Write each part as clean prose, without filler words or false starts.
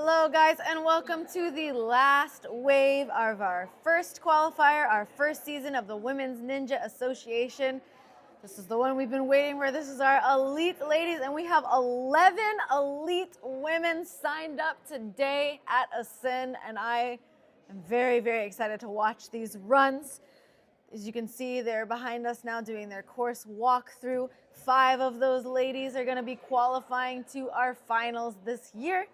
Hello guys, and welcome to the last wave of our first qualifier, our first season of the Women's Ninja Association. This is the one we've been waiting for. This is our elite ladies, and we have 11 elite women signed up today at Ascend, and I am very, very excited to watch these runs. As you can see, they're behind us now doing their course walkthrough. 5 of those ladies are going to be qualifying to our finals this year.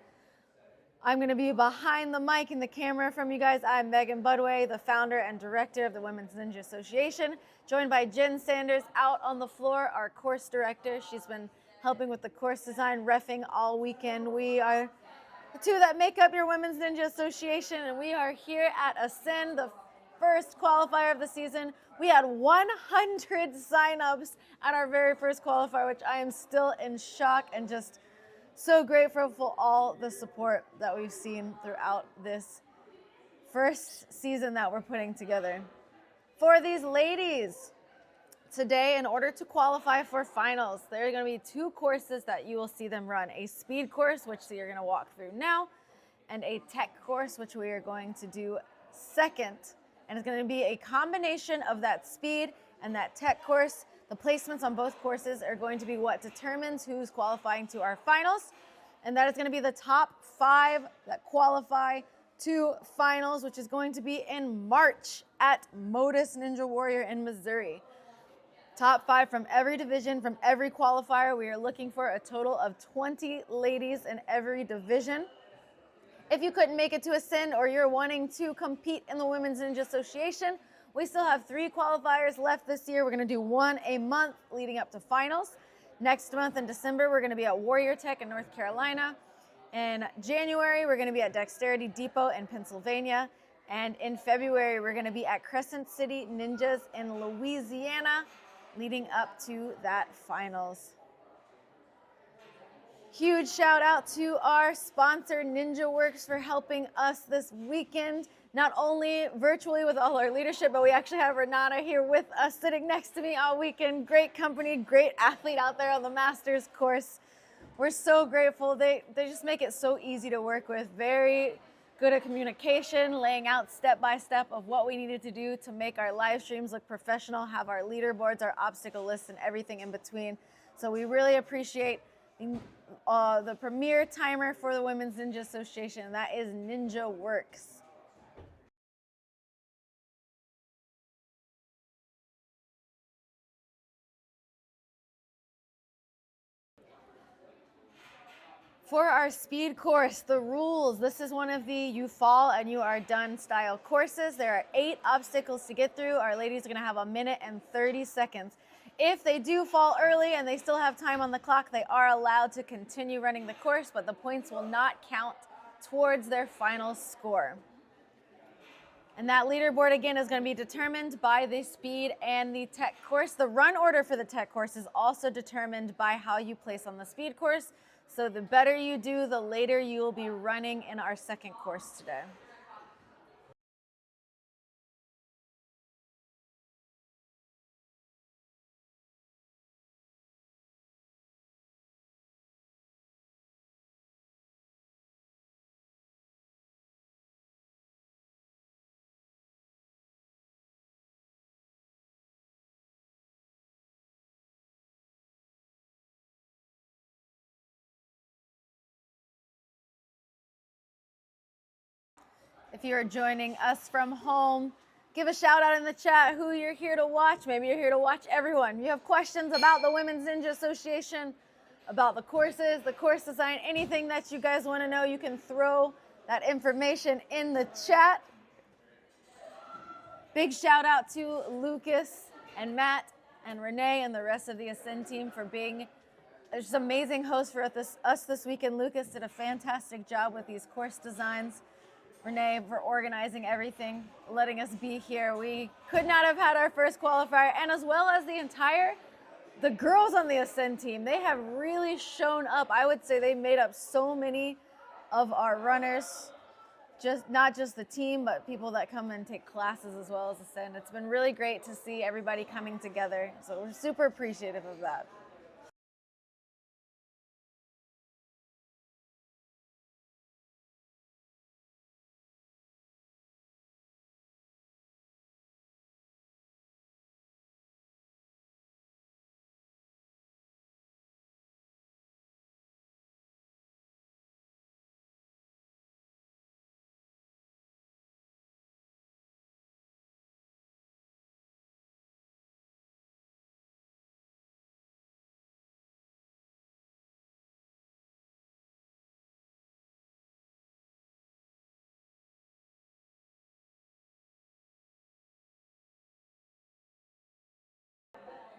I'm going to be behind the mic and the camera from you guys. I'm Megan Budway, the founder and director of the Women's Ninja Association, joined by Jen Sanders out on the floor, our course director. She's been helping with the course design, reffing all weekend. We are the two that make up your Women's Ninja Association, and we are here at Ascend, the first qualifier of the season. We had 100 signups at our very first qualifier, which I am still in shock and just so grateful for all the support that we've seen throughout this first season that we're putting together. For these ladies, today, in order to qualify for finals, there are going to be 2 courses that you will see them run. A speed course, which you're going to walk through now, and a tech course, which we are going to do second. And it's going to be a combination of that speed and that tech course. The placements on both courses are going to be what determines who's qualifying to our finals. And that is going to be the top 5 that qualify to finals, which is going to be in March at Modus Ninja Warrior in Missouri. Top 5 from every division, from every qualifier. We are looking for a total of 20 ladies in every division. If you couldn't make it to Ascend or you're wanting to compete in the Women's Ninja Association, we still have 3 qualifiers left this year. We're going to do 1 a month leading up to finals. Next month in December, we're going to be at Warrior Tech in North Carolina. In January, we're going to be at Dexterity Depot in Pennsylvania. And in February, we're going to be at Crescent City Ninjas in Louisiana, leading up to that finals. Huge shout out to our sponsor, Ninja Works, for helping us this weekend, not only virtually with all our leadership, but we actually have Renata here with us, sitting next to me all weekend. Great company, great athlete out there on the Masters course. We're so grateful. They just make it so easy to work with. Very good at communication, laying out step by step of what we needed to do to make our live streams look professional, have our leaderboards, our obstacle lists, and everything in between. So we really appreciate the premier timer for the Women's Ninja Association, and that is Ninja Works. For our speed course, the rules, this is one of the you fall and you are done style courses. There are 8 obstacles to get through. Our ladies are going to have 1 minute and 30 seconds. If they do fall early and they still have time on the clock, they are allowed to continue running the course, but the points will not count towards their final score. And that leaderboard, again, is going to be determined by the speed and the tech course. The run order for the tech course is also determined by how you place on the speed course. So the better you do, the later you will be running in our second course today. If you are joining us from home, give a shout out in the chat who you're here to watch. Maybe you're here to watch everyone. You have questions about the Women's Ninja Association, about the courses, the course design, anything that you guys want to know, you can throw that information in the chat. Big shout out to Lucas and Matt and Renee and the rest of the Ascend team for being just amazing hosts for us this weekend. Lucas did a fantastic job with these course designs. Renee for organizing everything, letting us be here. We could not have had our first qualifier, and as well as the girls on the Ascend team, they have really shown up. I would say they made up so many of our runners, not just the team, but people that come and take classes as well as Ascend. It's been really great to see everybody coming together, so we're super appreciative of that.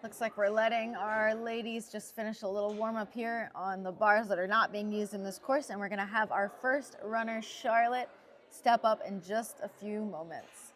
Looks like we're letting our ladies just finish a little warm up here on the bars that are not being used in this course, and we're gonna have our first runner, Charlotte, step up in just a few moments.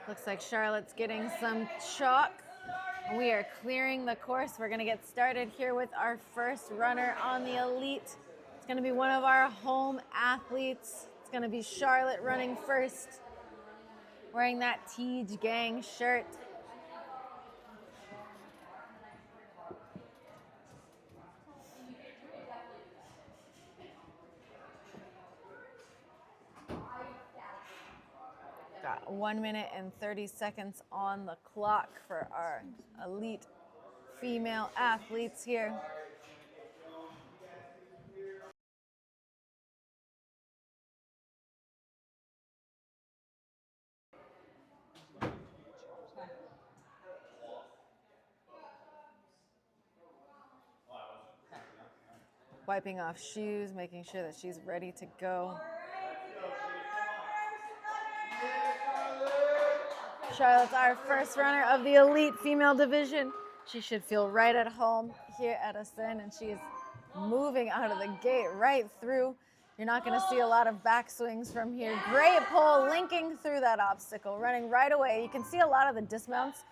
Looks like Charlotte's getting some chalk. We are clearing the course. We're gonna get started here with our first runner on the elite. It's gonna be one of our home athletes. It's gonna be Charlotte running first, wearing that Tej Gang shirt. Got 1 minute and 30 seconds on the clock for our elite female athletes here. Wiping off shoes, making sure that she's ready to go. Charlotte's our first runner of the elite female division. She should feel right at home here at Ascend, and she is moving out of the gate right through. You're not going to see a lot of backswings from here. Great pull, linking through that obstacle, running right away. You can see a lot of the dismounts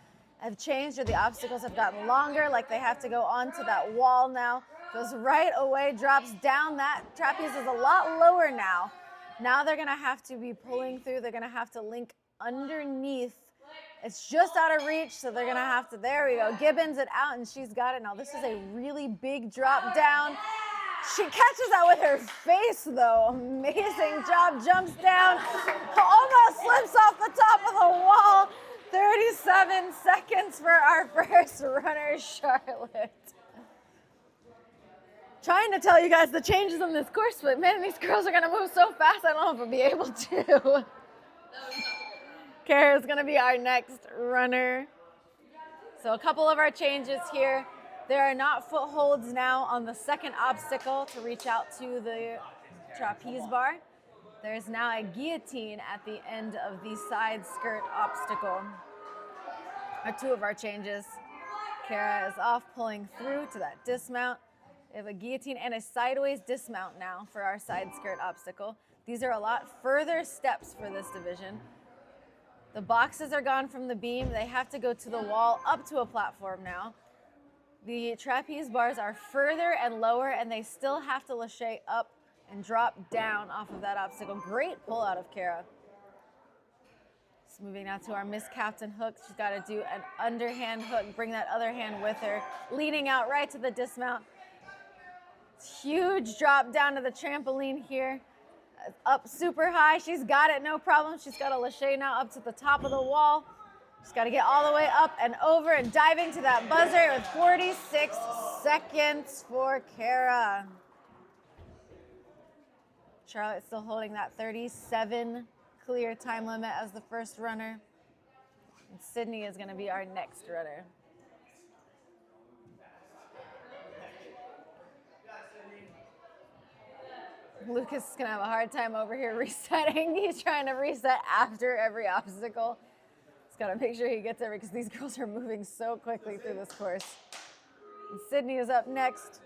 have changed or the obstacles have gotten longer, like they have to go onto that wall now. Goes right away, drops down. That trapeze is a lot lower now. Now they're gonna have to be pulling through. They're gonna have to link underneath. It's just out of reach, so they're gonna have to, there we go. Gibbons it out and she's got it. Now this is a really big drop down. She catches that with her face though. Amazing job, jumps down, almost slips off the top of the wall. 37 seconds for our first runner, Charlotte. Trying to tell you guys the changes on this course, but man, these girls are gonna move so fast, I don't know if I'll be able to. Kara's gonna be our next runner. So a couple of our changes here. There are not footholds now on the second obstacle to reach out to the trapeze bar. There's now a guillotine at the end of the side skirt obstacle. Are two of our changes. Kara is off pulling through to that dismount. We have a guillotine and a sideways dismount now for our side skirt obstacle. These are a lot further steps for this division. The boxes are gone from the beam. They have to go to the wall up to a platform now. The trapeze bars are further and lower, and they still have to lâcher up and drop down off of that obstacle. Great pull out of Kara. Just moving now to our Miss Captain hook. She's got to do an underhand hook, bring that other hand with her, leaning out right to the dismount. Huge drop down to the trampoline here. Up super high. She's got it, no problem. She's got a lâcher now up to the top of the wall. She's got to get all the way up and over and diving to that buzzer with 46 seconds for Kara. Charlotte's still holding that 37 clear time limit as the first runner. And Sydney is going to be our next runner. Lucas is going to have a hard time over here resetting. He's trying to reset after every obstacle. He's got to make sure he gets every, because these girls are moving so quickly through this course. And Sydney is up next.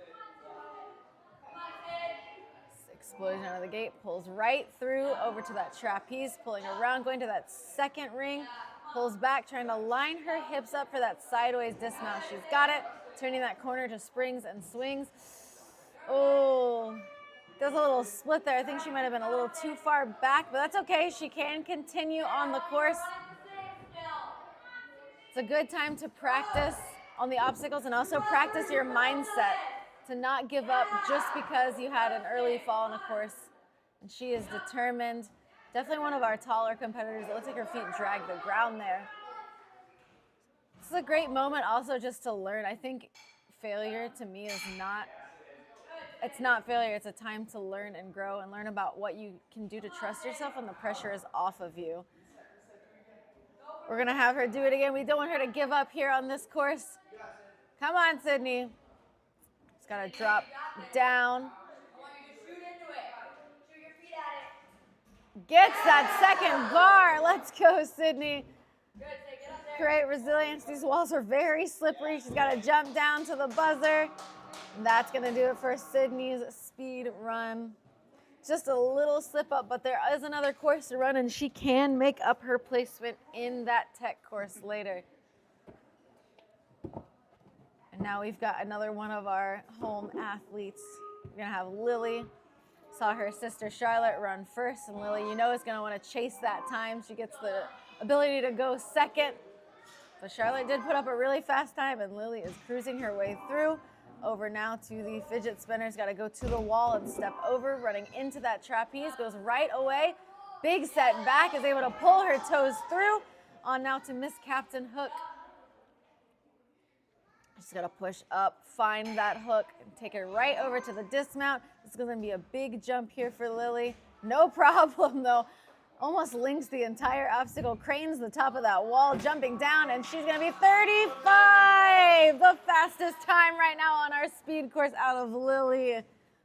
Explosion out of the gate, pulls right through over to that trapeze, pulling around, going to that second ring, pulls back, trying to line her hips up for that sideways dismount. She's got it, turning that corner to springs and swings. Oh, there's a little split there. I think she might have been a little too far back, but that's okay. She can continue on the course. It's a good time to practice on the obstacles and also practice your mindset to not give up just because you had an early fall in a course. And she is determined. Definitely one of our taller competitors. It looks like her feet drag the ground there. This is a great moment also just to learn. I think failure to me is not, it's not failure. It's a time to learn and grow and learn about what you can do to trust yourself when the pressure is off of you. We're gonna have her do it again. We don't want her to give up here on this course. Come on, Sydney. Just gotta drop down. Gets that second bar. Let's go, Sydney. Great resilience. These walls are very slippery. She's gotta jump down to the buzzer. And that's gonna do it for Sydney's speed run. Just a little slip up, but there is another course to run, and she can make up her placement in that tech course later. And now we've got another one of our home athletes. We're gonna have Lily. Saw her sister Charlotte run first, and Lily, you know, is gonna wanna chase that time. She gets the ability to go second. But Charlotte did put up a really fast time, and Lily is cruising her way through. Over now to the fidget spinners, got to go to the wall and step over, running into that trapeze, goes right away. Big set back, is able to pull her toes through. On now to Miss Captain hook. She's got to push up, find that hook, and take it right over to the dismount. This is going to be a big jump here for Lily. No problem though. Almost links the entire obstacle, cranes the top of that wall, jumping down, and she's gonna be 35! The fastest time right now on our speed course out of Lily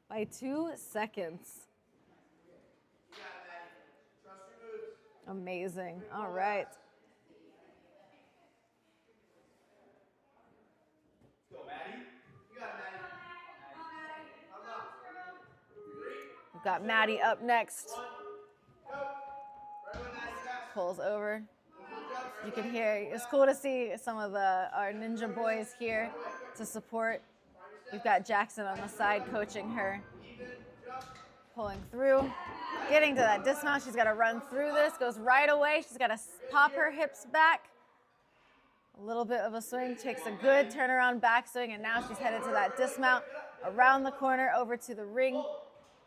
by 2 seconds. Amazing, all right. We've got Maddie up next. Pulls over, You can hear, it's cool to see some of our ninja boys here to support. We've got Jackson on the side coaching her, pulling through, getting to that dismount. She's got to run through this, goes right away. She's got to pop her hips back. A little bit of a swing, takes a good turnaround backswing, and now she's headed to that dismount, around the corner, over to the ring,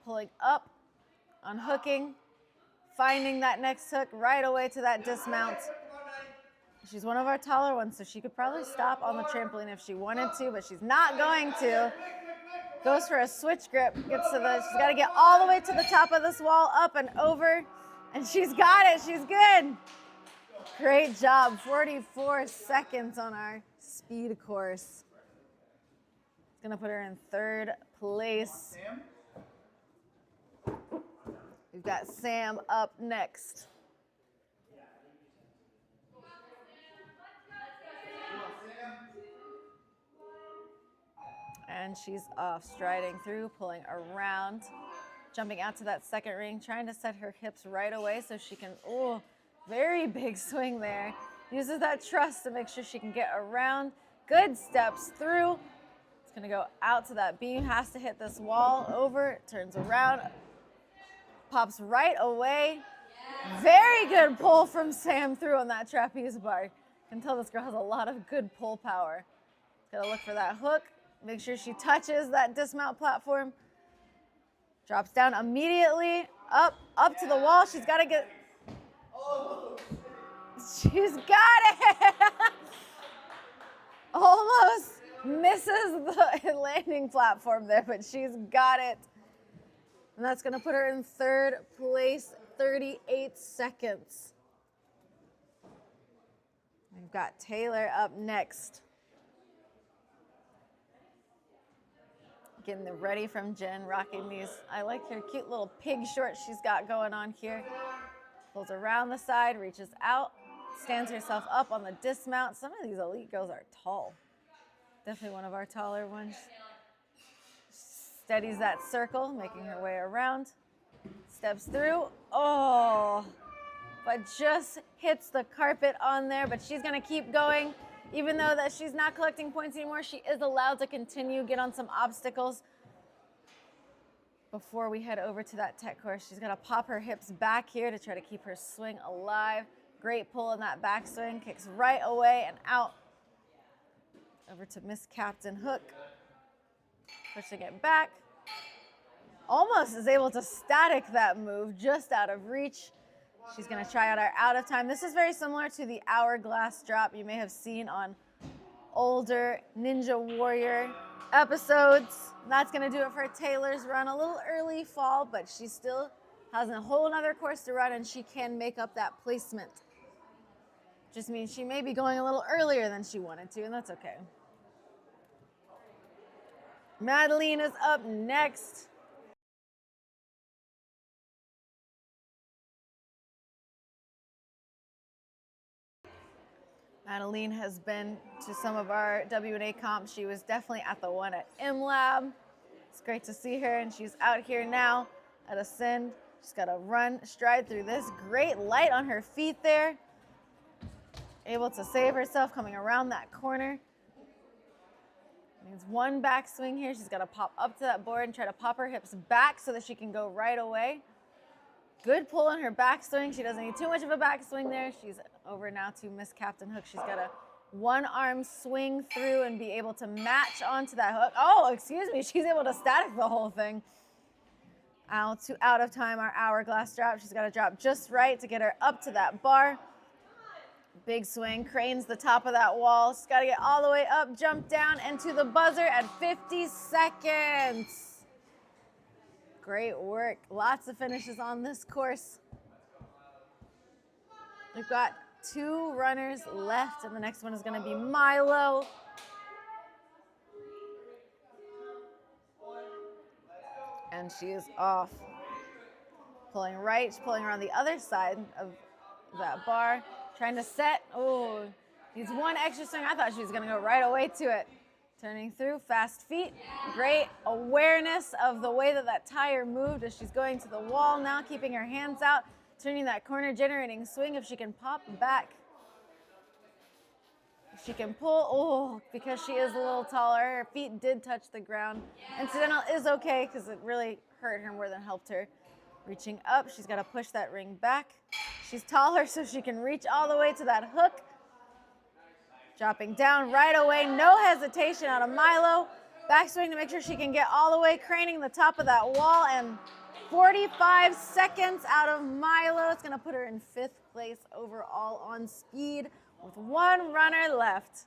pulling up, unhooking, finding that next hook right away to that dismount. She's one of our taller ones, so she could probably stop on the trampoline if she wanted to, but she's not going to. Goes for a switch grip, gets to the, she's got to get all the way to the top of this wall, up and over, and she's got it, she's good. Great job, 44 seconds on our speed course. It's gonna put her in third place. We've got Sam up next. And she's off, striding through, pulling around, jumping out to that second ring, trying to set her hips right away so she can, oh, very big swing there. Uses that truss to make sure she can get around. Good steps through. It's gonna go out to that beam, has to hit this wall, over, turns around, pops right away. Very good pull from Sam through on that trapeze bar. You can tell this girl has a lot of good pull power. Gotta look for that hook. Make sure she touches that dismount platform. Drops down immediately, up to the wall. She's got to get, she's got it. Almost misses the landing platform there, but she's got it. And that's going to put her in third place, 38 seconds. We've got Taylor up next. Getting the ready from Jen, rocking these, I like her cute little pig shorts she's got going on here. Pulls around the side, reaches out, stands herself up on the dismount. Some of these elite girls are tall. Definitely one of our taller ones. Steadies that circle, making her way around. Steps through, oh, but just hits the carpet on there, but she's gonna keep going. Even though that she's not collecting points anymore, she is allowed to continue, get on some obstacles. Before we head over to that tech course, she's gonna pop her hips back here to try to keep her swing alive. Great pull in that backswing, kicks right away and out. Over to Miss Captain Hook. Pushing it back. Almost is able to static that move, just out of reach. She's going to try out our out of time. This is very similar to the hourglass drop you may have seen on older Ninja Warrior episodes. That's going to do it for Taylor's run. A little early fall, but she still has a whole nother course to run, and she can make up that placement. Just means she may be going a little earlier than she wanted to, and that's okay. Madeline is up next. Madeline has been to some of our W&A comps. She was definitely at the one at M-Lab. It's great to see her, and she's out here now at Ascend. She's got to run, stride through this. Great light on her feet there. Able to save herself coming around that corner. Means one backswing here. She's got to pop up to that board and try to pop her hips back so that she can go right away. Good pull on her backswing. She doesn't need too much of a backswing there. She's over now to Miss Captain Hook. She's got a one-arm swing through and be able to match onto that hook. Oh, excuse me. She's able to static the whole thing. Out of time, our hourglass drop. She's got to drop just right to get her up to that bar. Big swing, cranes the top of that wall. She's got to get all the way up, jump down, and to the buzzer at 50 seconds. Great work. Lots of finishes on this course. We've got 2 runners left, and the next one is going to be Milo. And she is off. Pulling right, she's pulling around the other side of that bar. Trying to set, oh, needs one extra swing. I thought she was going to go right away to it. Turning through, fast feet. Great awareness of the way that that tire moved as she's going to the wall now, keeping her hands out, turning that corner, generating swing if she can pop back. She can pull, oh, because she is a little taller, her feet did touch the ground. Incidental is okay because it really hurt her more than helped her. Reaching up, she's got to push that ring back. She's taller, so she can reach all the way to that hook. Dropping down right away, no hesitation out of Milo. Backswing to make sure she can get all the way, craning the top of that wall, and 45 seconds out of Milo. It's gonna put her in 5th place overall on speed with 1 runner left.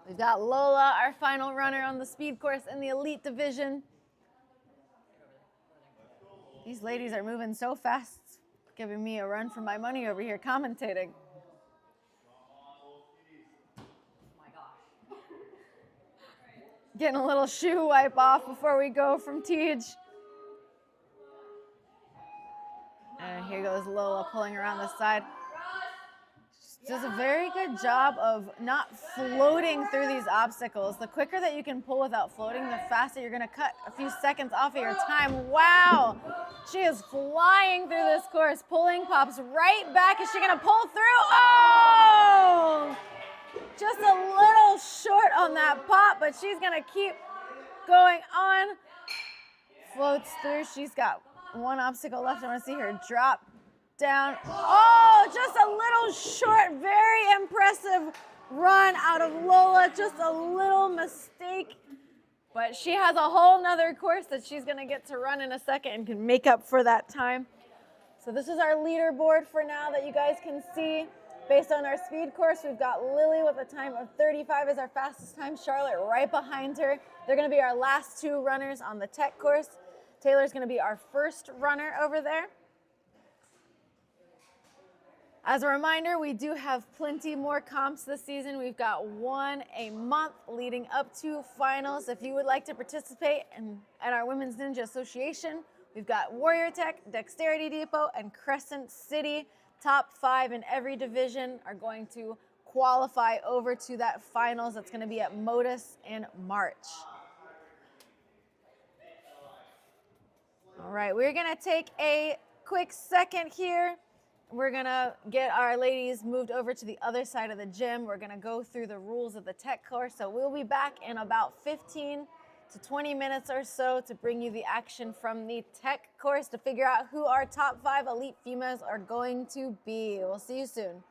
We've got Lola, our final runner on the speed course in the elite division. These ladies are moving so fast, giving me a run for my money over here commentating. Getting a little shoe wipe off before we go from Tej. And here goes Lola pulling around the side. She does a very good job of not floating through these obstacles. The quicker that you can pull without floating, the faster you're gonna cut a few seconds off of your time. Wow, she is flying through this course. Pulling pops right back. Is she gonna pull through? Oh! Just a little short on that pop, but she's gonna keep going on. Floats through. She's got 1 obstacle left. I want to see her drop down. Oh, just a little short. Very impressive run out of Lola. Just a little mistake. But she has a whole nother course that she's gonna get to run in a second and can make up for that time. So this is our leaderboard for now that you guys can see. Based on our speed course, we've got Lily with a time of 35 as our fastest time, Charlotte right behind her. They're gonna be our last 2 runners on the tech course. Taylor's gonna be our first runner over there. As a reminder, we do have plenty more comps this season. We've got 1 a month leading up to finals. If you would like to participate in our Women's Ninja Association, we've got Warrior Tech, Dexterity Depot, and Crescent City. Top 5 in every division are going to qualify over to that finals. That's going to be at Modus in March. All right, we're going to take a quick second here. We're going to get our ladies moved over to the other side of the gym. We're going to go through the rules of the tech course. So we'll be back in about 15 to 20 minutes or so to bring you the action from the tech course to figure out who our top 5 elite females are going to be. We'll see you soon.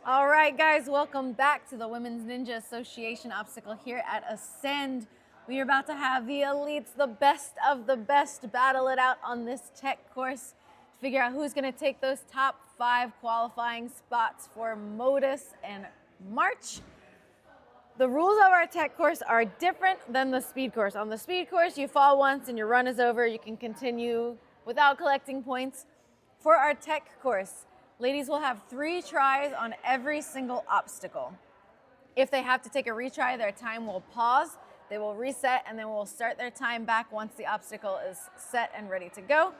All right, guys, welcome back to the Women's Ninja Association obstacle here at Ascend. We are about to have the elites, the best of the best, battle it out on this tech course to figure out who's going to take those top 5 qualifying spots for Modus and March. The rules of our tech course are different than the speed course. On the speed course, you fall once and your run is over. You can continue without collecting points. For our tech course, ladies will have 3 tries on every single obstacle. If they have to take a retry, their time will pause, they will reset, and then will start their time back once the obstacle is set and ready to go.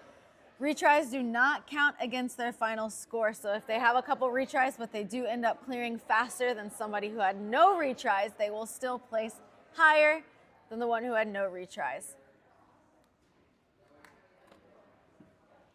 Retries do not count against their final score, so if they have a couple retries but they do end up clearing faster than somebody who had no retries, they will still place higher than the one who had no retries.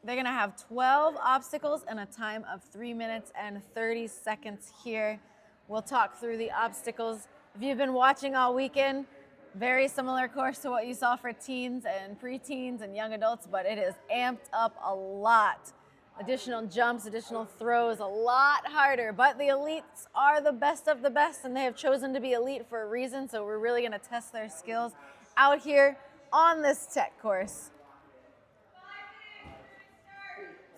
They're gonna have 12 obstacles and a time of 3 minutes and 30 seconds here. We'll talk through the obstacles. If you've been watching all weekend, very similar course to what you saw for teens and preteens and young adults, but it is amped up a lot. Additional jumps, additional throws, a lot harder, but the elites are the best of the best and they have chosen to be elite for a reason, so we're really gonna test their skills out here on this tech course.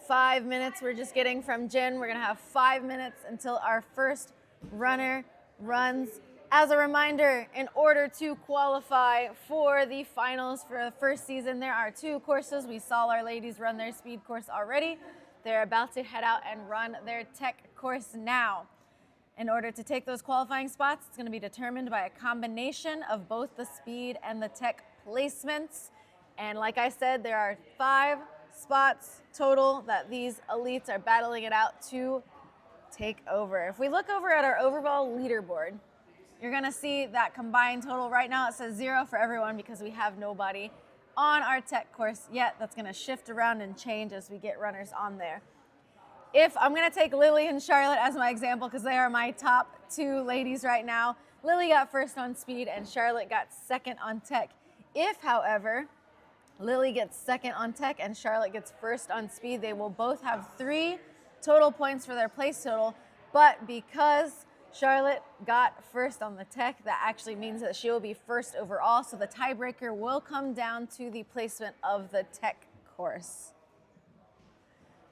5 minutes we're just getting from Jen. We're gonna have 5 minutes until our first runner runs. As a reminder, in order to qualify for the finals for the first season, there are 2 courses. We saw our ladies run their speed course already. They're about to head out and run their tech course now. In order to take those qualifying spots, it's gonna be determined by a combination of both the speed and the tech placements. And like I said, there are 5 spots total that these elites are battling it out to take over. If we look over at our overall leaderboard, you're gonna see that combined total right now, it says 0 for everyone because we have nobody on our tech course yet. That's gonna shift around and change as we get runners on there. If I'm gonna take Lily and Charlotte as my example because they are my top 2 ladies right now. Lily got first on speed and Charlotte got second on tech. If, however, Lily gets second on tech and Charlotte gets first on speed, they will both have 3 total points for their place total, but because Charlotte got first on the tech, that actually means that she will be first overall, so the tiebreaker will come down to the placement of the tech course.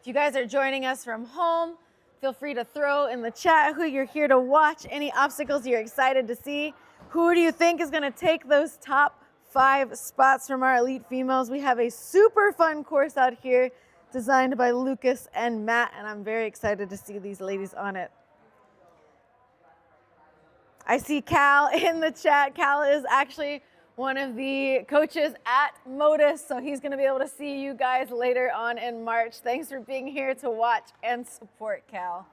If you guys are joining us from home, feel free to throw in the chat who you're here to watch, any obstacles you're excited to see. Who do you think is gonna take those top 5 spots from our elite females? We have a super fun course out here designed by Lucas and Matt, and I'm very excited to see these ladies on it. I see Cal in the chat. Cal is actually one of the coaches at Modus, so he's gonna be able to see you guys later on in March. Thanks for being here to watch and support, Cal.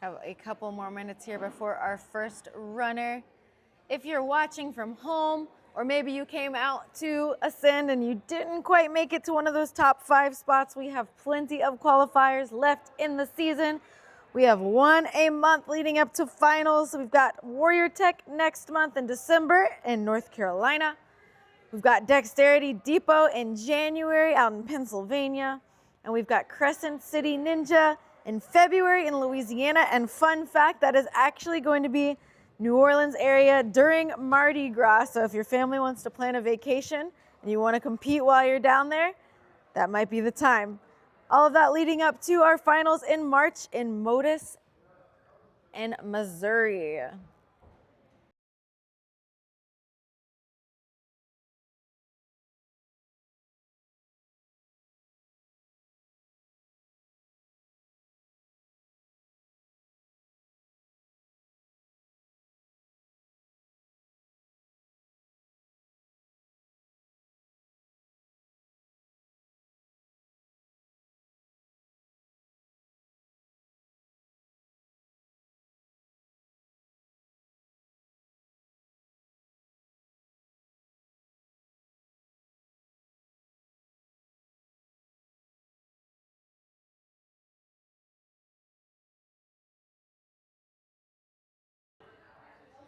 Have a couple more minutes here before our first runner. If you're watching from home, or maybe you came out to Ascend and you didn't quite make it to one of those top 5 spots, we have plenty of qualifiers left in the season. We have one a month leading up to finals. We've got Warrior Tech next month in December in North Carolina. We've got Dexterity Depot in January out in Pennsylvania. And we've got Crescent City Ninja in February in Louisiana. And fun fact, that is actually going to be New Orleans area during Mardi Gras. So if your family wants to plan a vacation and you want to compete while you're down there, that might be the time. All of that leading up to our finals in March in Modus in Missouri.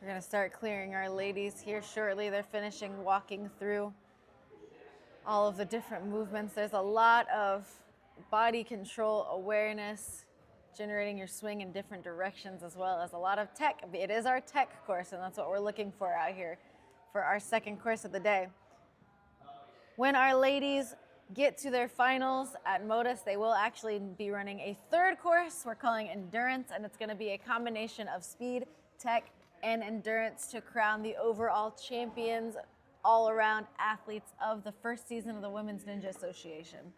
We're going to start clearing our ladies here shortly. They're finishing walking through all of the different movements. There's a lot of body control awareness, generating your swing in different directions, as well as a lot of tech. It is our tech course, and that's what we're looking for out here for our second course of the day. When our ladies get to their finals at Modus, they will actually be running a third course we're calling Endurance, and it's going to be a combination of speed, tech, and endurance to crown the overall champions, all-around athletes of the first season of the Women's Ninja Association.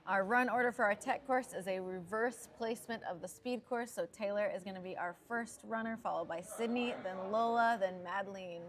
Our run order for our tech course is a reverse placement of the speed course. So Taylor is going to be our first runner, followed by Sydney, then Lola, then Madeline.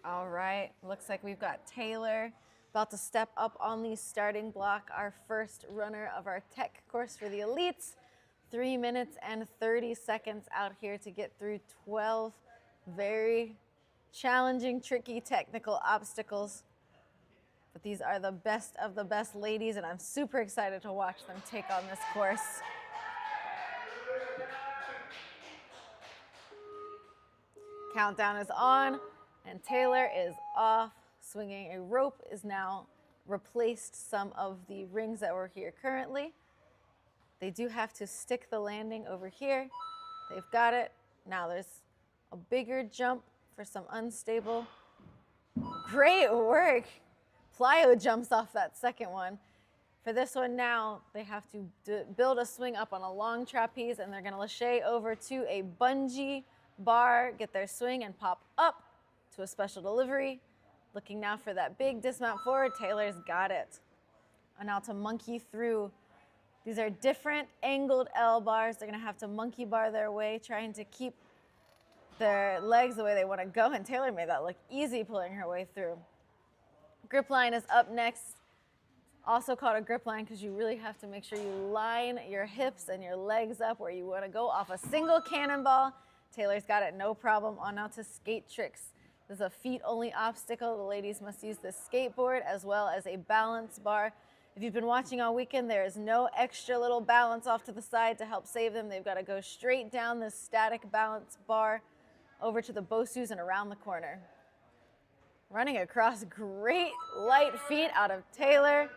All right, looks like we've got Taylor about to step up on the starting block, our first runner of our tech course for the elites. 3 minutes and 30 seconds out here to get through 12 very challenging, tricky technical obstacles. But these are the best of the best ladies, and I'm super excited to watch them take on this course. Countdown is on. And Taylor is off, swinging. A rope is now replaced some of the rings that were here currently. They do have to stick the landing over here. They've got it. Now there's a bigger jump for some unstable. Great work. Plyo jumps off that second one. For this one now, they have to build a swing up on a long trapeze, and they're going to lâcher over to a bungee bar, get their swing, and pop up to a special delivery. Looking now for that big dismount forward. Taylor's got it. And now to monkey through. These are different angled L bars. They're going to have to monkey bar their way, trying to keep their legs the way they want to go. And Taylor made that look easy pulling her way through. Grip line is up next. Also called a grip line because you really have to make sure you line your hips and your legs up where you want to go off a single cannonball. Taylor's got it no problem. On now to skate tricks. This is a feet-only obstacle. The ladies must use the skateboard as well as a balance bar If you've been watching all weekend, there is no extra little balance off to the side to help save them. They've got to go straight down this static balance bar over to the Bosus and around the corner. Running across, great light feet out of Taylor.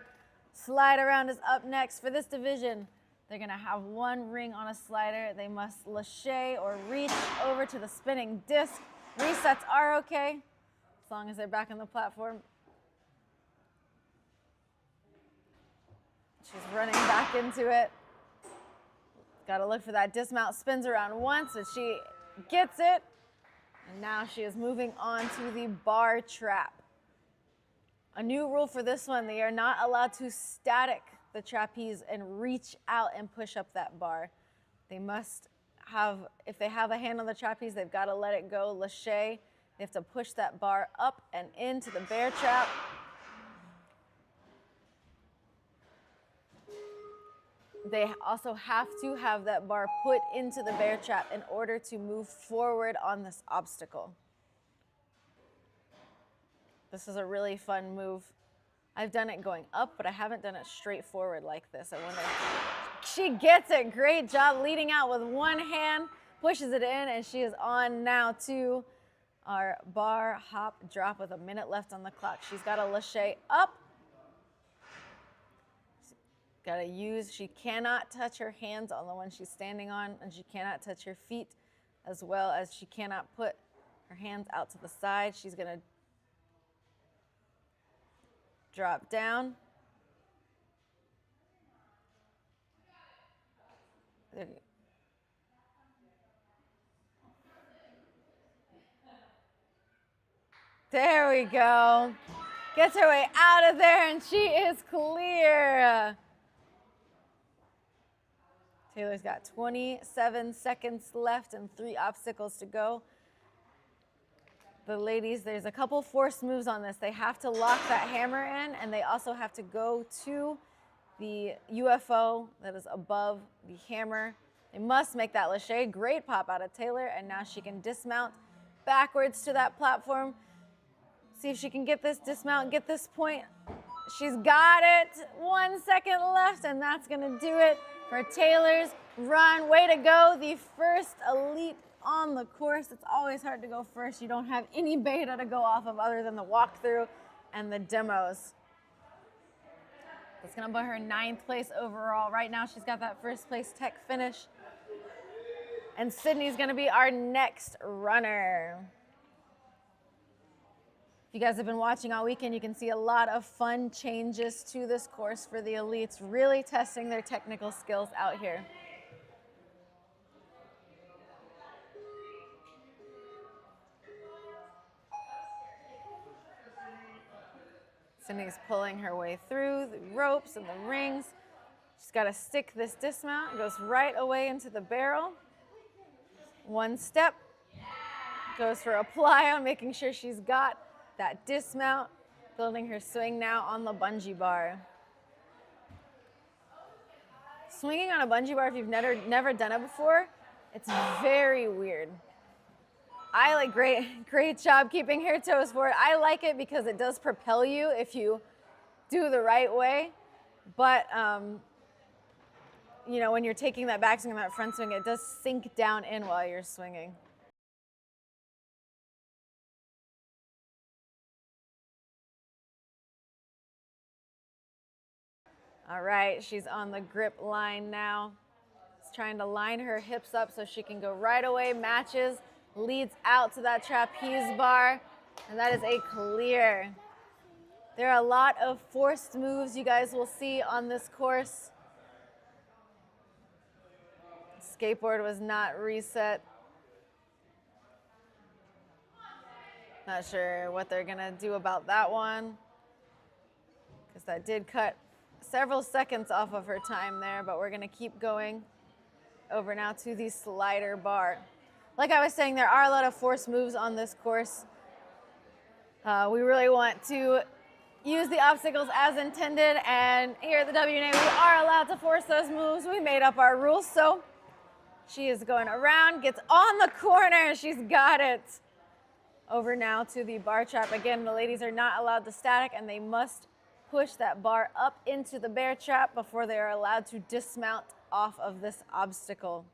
Slide around is up next. For this division, they're going to have one ring on a slider. They must lâcher or reach over to the spinning disc. Resets are okay, as long as they're back on the platform. She's running back into it. Got to look for that dismount. Spins around once, but she gets it. And now she is moving on to the bar trap. A new rule for this one, they are not allowed to static the trapeze and reach out and push up that bar. They must have, if they have a hand on the trapeze, they've got to let it go, lâcher. They have to push that bar up and into the bear trap. They also have to have that bar put into the bear trap in order to move forward on this obstacle. This is a really fun move. I've done it going up, but I haven't done it straight forward like this. I wonder. She gets it. Great job leading out with one hand, pushes it in, and she is on now to our bar hop drop with a minute left on the clock. She's got to lâcher up. Got to use, she cannot touch her hands on the one she's standing on, and she cannot touch her feet, as well as she cannot put her hands out to the side. She's going to drop down. There we go. Gets her way out of there, and she is clear. Taylor's got 27 seconds left and 3 obstacles to go. The ladies, there's a couple forced moves on this. They have to lock that hammer in, and they also have to go to the UFO that is above the hammer. They must make that lâcher. Great pop out of Taylor, and now she can dismount backwards to that platform. See if she can get this dismount, get this point. She's got it. 1 second left, and that's going to do it for Taylor's run. Way to go, the first elite on the course. It's always hard to go first. You don't have any beta to go off of other than the walkthrough and the demos. That's going to put her 9th place overall. Right now, she's got that first place tech finish. And Sydney's going to be our next runner. If you guys have been watching all weekend, you can see a lot of fun changes to this course for the elites, really testing their technical skills out here. Sydney's pulling her way through the ropes and the rings. She's got to stick this dismount. It goes right away into the barrel. One step. Goes for a ply on, making sure she's got that dismount, building her swing now on the bungee bar. Swinging on a bungee bar, if you've never done it before, it's very weird. I like, great job keeping her toes forward. I like it because it does propel you if you do the right way. But, you know, when you're taking that backswing and that front swing, it does sink down in while you're swinging. All right, she's on the grip line now. She's trying to line her hips up so she can go right away, matches, leads out to that trapeze bar, and that is a clear. There are a lot of forced moves you guys will see on this course. Skateboard was not reset. Not sure what they're gonna do about that one, because that did cut several seconds off of her time there, but we're gonna keep going over now to the slider bar. Like I was saying, there are a lot of forced moves on this course. We really want to use the obstacles as intended, and here at the WNA, we are allowed to force those moves. We made up our rules, so she is going around, gets on the corner, and she's got it. Over now to the bar trap. Again, the ladies are not allowed to static, and they must push that bar up into the bear trap before they are allowed to dismount off of this obstacle.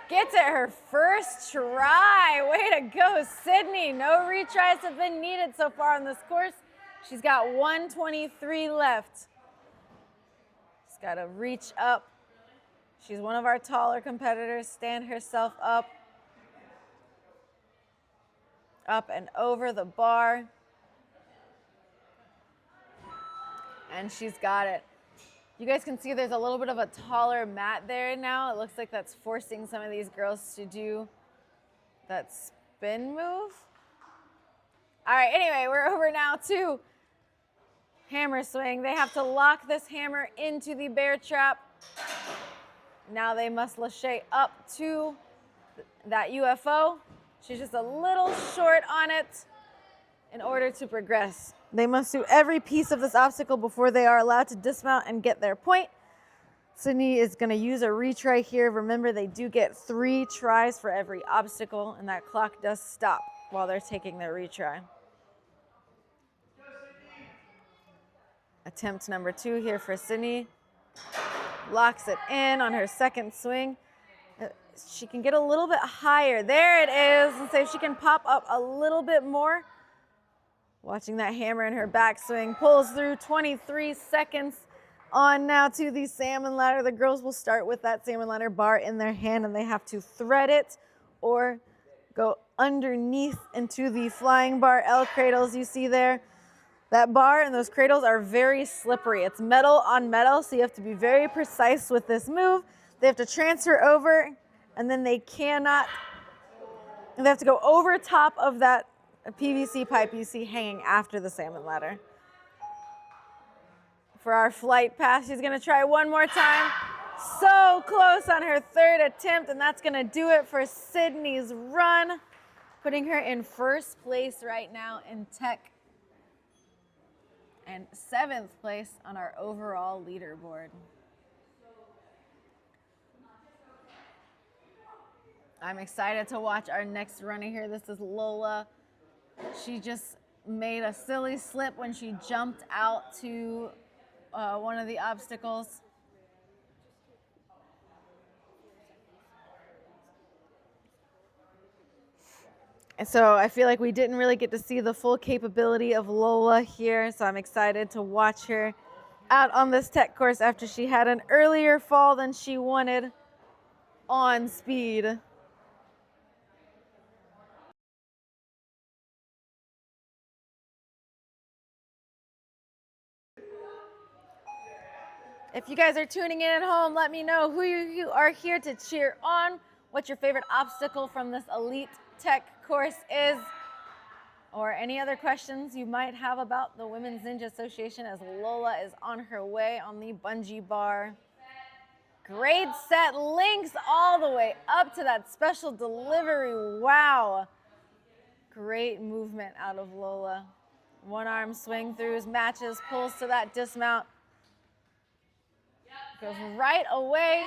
Gets it her first try. Way to go, Sydney. No retries have been needed so far on this course. She's got 123 left. She's got to reach up. She's one of our taller competitors. Stand herself up. Up and over the bar. And she's got it. You guys can see there's a little bit of a taller mat there now. It looks like that's forcing some of these girls to do that spin move. All right, anyway, we're over now to hammer swing. They have to lock this hammer into the bear trap. Now they must lâcher up to that UFO. She's just a little short on it in order to progress. They must do every piece of this obstacle before they are allowed to dismount and get their point. Sydney is going to use a retry here. Remember, they do get 3 tries for every obstacle, and that clock does stop while they're taking their retry. Attempt number 2 here for Sydney. Locks it in on her second swing. She can get a little bit higher. There it is. And so if she can pop up a little bit more. Watching that hammer in her backswing. Pulls through 23 seconds. On now to the salmon ladder. The girls will start with that salmon ladder bar in their hand, and they have to thread it or go underneath into the flying bar L cradles you see there. That bar and those cradles are very slippery. It's metal on metal, so you have to be very precise with this move. They have to transfer over, and then they have to go over top of that PVC pipe you see hanging after the salmon ladder. For our flight pass, she's gonna try one more time. So close on her third attempt, and that's gonna do it for Sydney's run, putting her in first place right now in tech and 7th place on our overall leaderboard. I'm excited to watch our next runner here. This is Lola. She just made a silly slip when she jumped out to one of the obstacles. And so I feel like we didn't really get to see the full capability of Lola here, so I'm excited to watch her out on this tech course after she had an earlier fall than she wanted on speed. If you guys are tuning in at home, let me know who you are here to cheer on, what your favorite obstacle from this elite tech course is, or any other questions you might have about the Women's Ninja Association as Lola is on her way on the bungee bar. Great set, links all the way up to that special delivery. Wow. Great movement out of Lola. One arm swing throughs, matches, pulls to that dismount. Goes right away,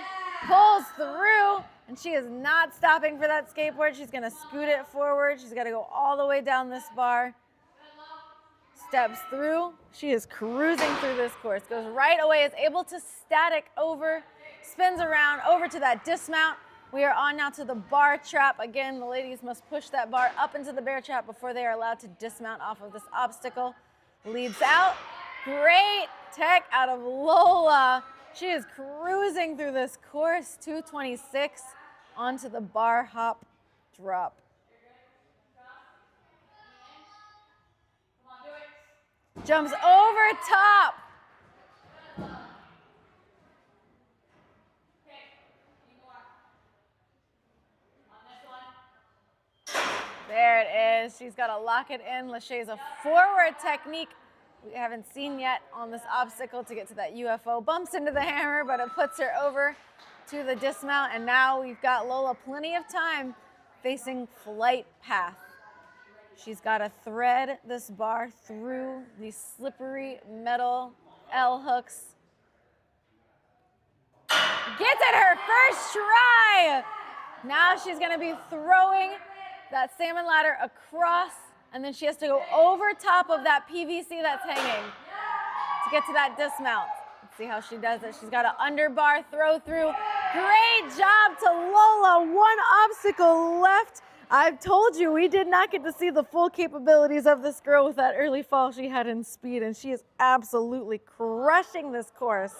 pulls through, and she is not stopping for that skateboard. She's gonna scoot it forward. She's gotta go all the way down this bar. Steps through. She is cruising through this course. Goes right away, is able to static over, spins around over to that dismount. We are on now to the bar trap. Again, the ladies must push that bar up into the bear trap before they are allowed to dismount off of this obstacle. Leads out. Great tech out of Lola. She is cruising through this course, 226 onto the bar hop drop. Jumps over top. There it is. She's got to lock it in. Lachey's a forward technique we haven't seen yet on this obstacle to get to that UFO. Bumps into the hammer, but it puts her over to the dismount. And now we've got Lola plenty of time facing flight path. She's got to thread this bar through these slippery metal L hooks. Gets it her first try. Now she's going to be throwing that salmon ladder across and then she has to go over top of that PVC that's hanging to get to that dismount. Let's see how she does it. She's got an underbar throw through. Great job to Lola. One obstacle left. I've told you, we did not get to see the full capabilities of this girl with that early fall she had in speed, and she is absolutely crushing this course.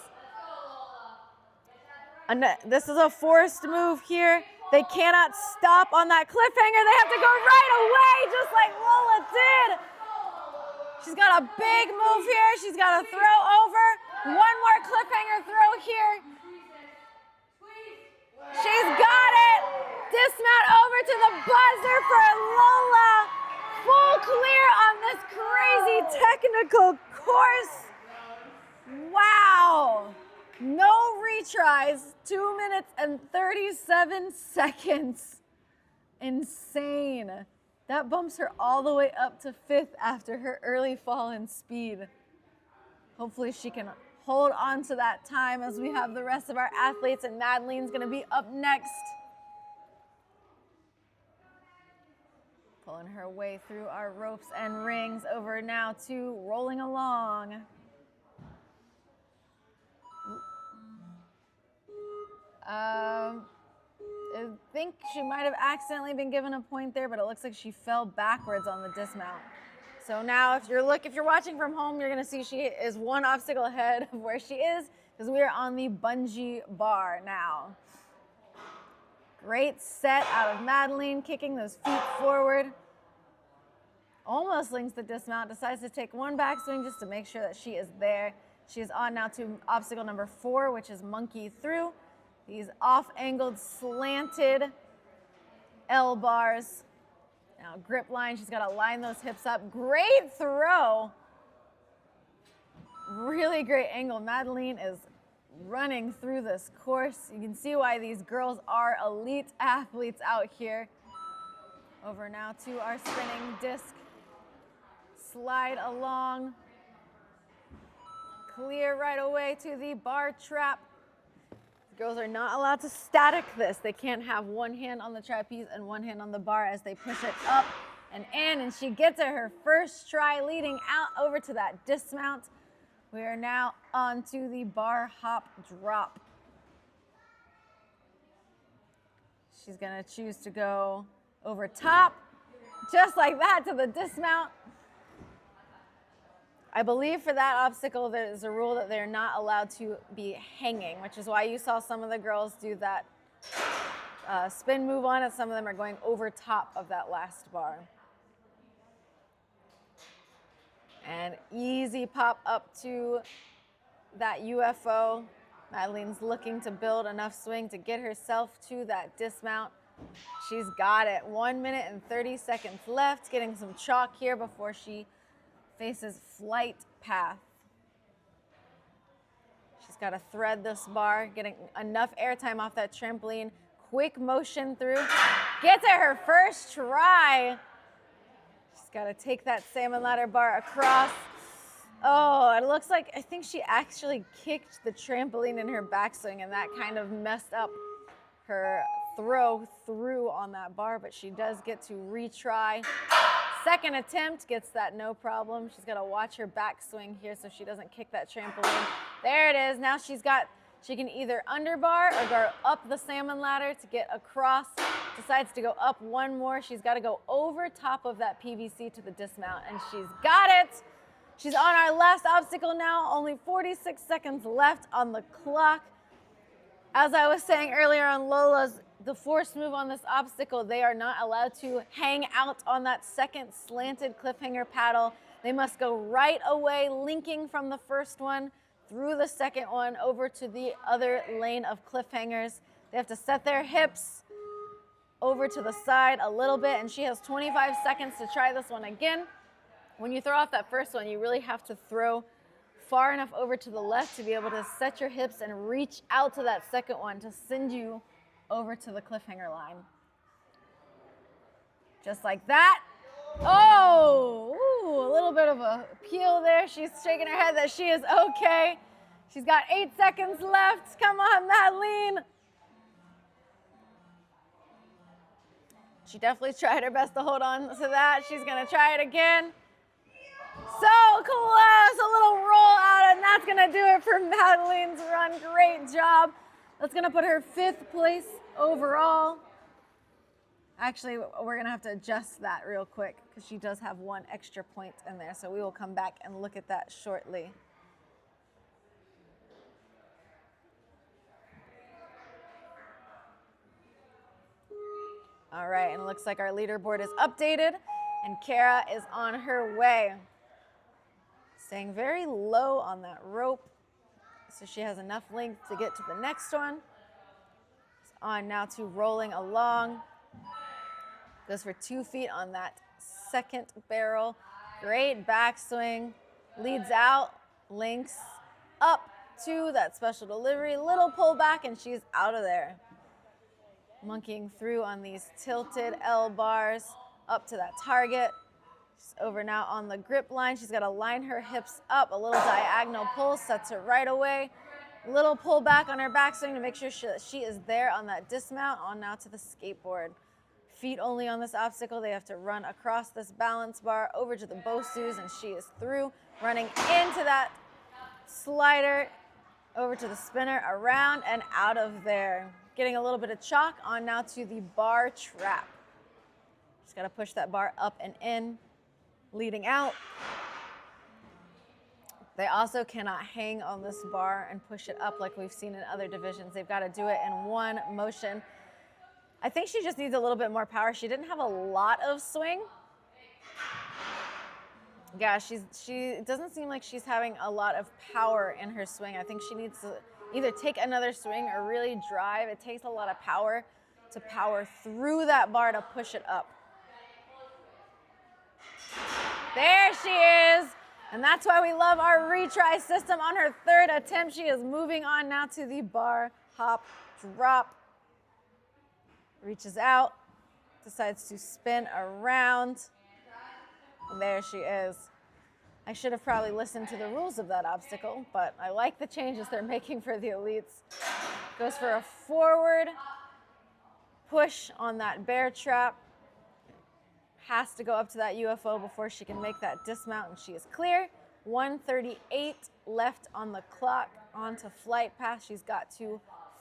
And this is a forced move here. They cannot stop on that cliffhanger. They have to go right away, just like Lola did. She's got a big move here. She's got a throw over. One more cliffhanger throw here. She's got it. Dismount over to the buzzer for Lola. Full clear on this crazy technical course. Wow. No retries. 2 minutes and 37 seconds. Insane. That bumps her all the way up to 5th after her early fall in speed. Hopefully she can hold on to that time as we have the rest of our athletes, and Madeline's gonna be up next. Pulling her way through our ropes and rings over now to rolling along. I think she might have accidentally been given a point there, but it looks like she fell backwards on the dismount. So now if you're watching from home, you're gonna see she is one obstacle ahead of where she is, because we are on the bungee bar now. Great set out of Madeline, kicking those feet forward. Almost links the dismount, decides to take one backswing just to make sure that she is there. She is on now to obstacle number 4, which is monkey through. These off-angled, slanted L bars. Now grip line, she's got to line those hips up. Great throw. Really great angle. Madeline is running through this course. You can see why these girls are elite athletes out here. Over now to our spinning disc. Slide along. Clear right away to the bar trap. Girls are not allowed to static this. They can't have one hand on the trapeze and one hand on the bar as they push it up and in, and she gets it her first try, leading out over to that dismount. We are now on to the bar hop drop. She's gonna choose to go over top, just like that, to the dismount. I believe for that obstacle, there's a rule that they're not allowed to be hanging, which is why you saw some of the girls do that spin move on it. Some of them are going over top of that last bar. And easy pop up to that UFO. Madeline's looking to build enough swing to get herself to that dismount. She's got it. 1 minute and 30 seconds left, getting some chalk here before she faces flight path. She's got to thread this bar, getting enough airtime off that trampoline. Quick motion through. Gets it her first try. She's got to take that salmon ladder bar across. Oh, it looks like, I think she actually kicked the trampoline in her backswing, and that kind of messed up her throw through on that bar, but she does get to retry. Second attempt, gets that no problem. She's got to watch her backswing here so she doesn't kick that trampoline. There it is. Now she can either underbar or go up the salmon ladder to get across. Decides to go up one more. She's got to go over top of that PVC to the dismount, and she's got it. She's on our last obstacle now. Only 46 seconds left on the clock. As I was saying earlier on Lola's, the forced move on this obstacle, they are not allowed to hang out on that second slanted cliffhanger paddle. They must go right away, linking from the first one through the second one over to the other lane of cliffhangers. They have to set their hips over to the side a little bit, and she has 25 seconds to try this one again. When you throw off that first one, you really have to throw far enough over to the left to be able to set your hips and reach out to that second one to send you over to the cliffhanger line. Just like that. Oh, ooh, a little bit of a peel there. She's shaking her head that she is okay. She's got 8 seconds left. Come on, Madeline. She definitely tried her best to hold on to that. She's gonna try it again. So close, a little roll out, and that's gonna do it for Madeline's run. Great job. That's gonna put her 5th place overall. Actually, we're gonna have to adjust that real quick because she does have 1 extra point in there, so we will come back and look at that shortly. All right, and it looks like our leaderboard is updated, and Kara is on her way. Staying very low on that rope, so she has enough length to get to the next one. It's on now to rolling along. Goes for 2 feet on that second barrel. Great backswing. Leads out, links up to that special delivery. Little pull back, and she's out of there. Monkeying through on these tilted L bars up to that target. She's over now on the grip line. She's got to line her hips up. A little diagonal pull sets her right away. Little pull back on her backswing to make sure she is there on that dismount. On now to the skateboard. Feet only on this obstacle. They have to run across this balance bar over to the Bosus, and she is through. Running into that slider, over to the spinner, around and out of there. Getting a little bit of chalk. On now to the bar trap. Just got to push that bar up and in, leading out. They also cannot hang on this bar and push it up like we've seen in other divisions. They've got to do it in one motion. I think she just needs a little bit more power. She didn't have a lot of swing. Yeah, it doesn't seem like she's having a lot of power in her swing. I think she needs to either take another swing or really drive. It takes a lot of power to power through that bar to push it up. There she is. And that's why we love our retry system. On her 3rd attempt, she is moving on now to the bar, hop, drop. Reaches out, decides to spin around. And there she is. I should have probably listened to the rules of that obstacle, but I like the changes they're making for the elites. Goes for a forward push on that bear trap. Has to go up to that UFO before she can make that dismount, and she is clear. 1:38 left on the clock. On to flight path. She's got to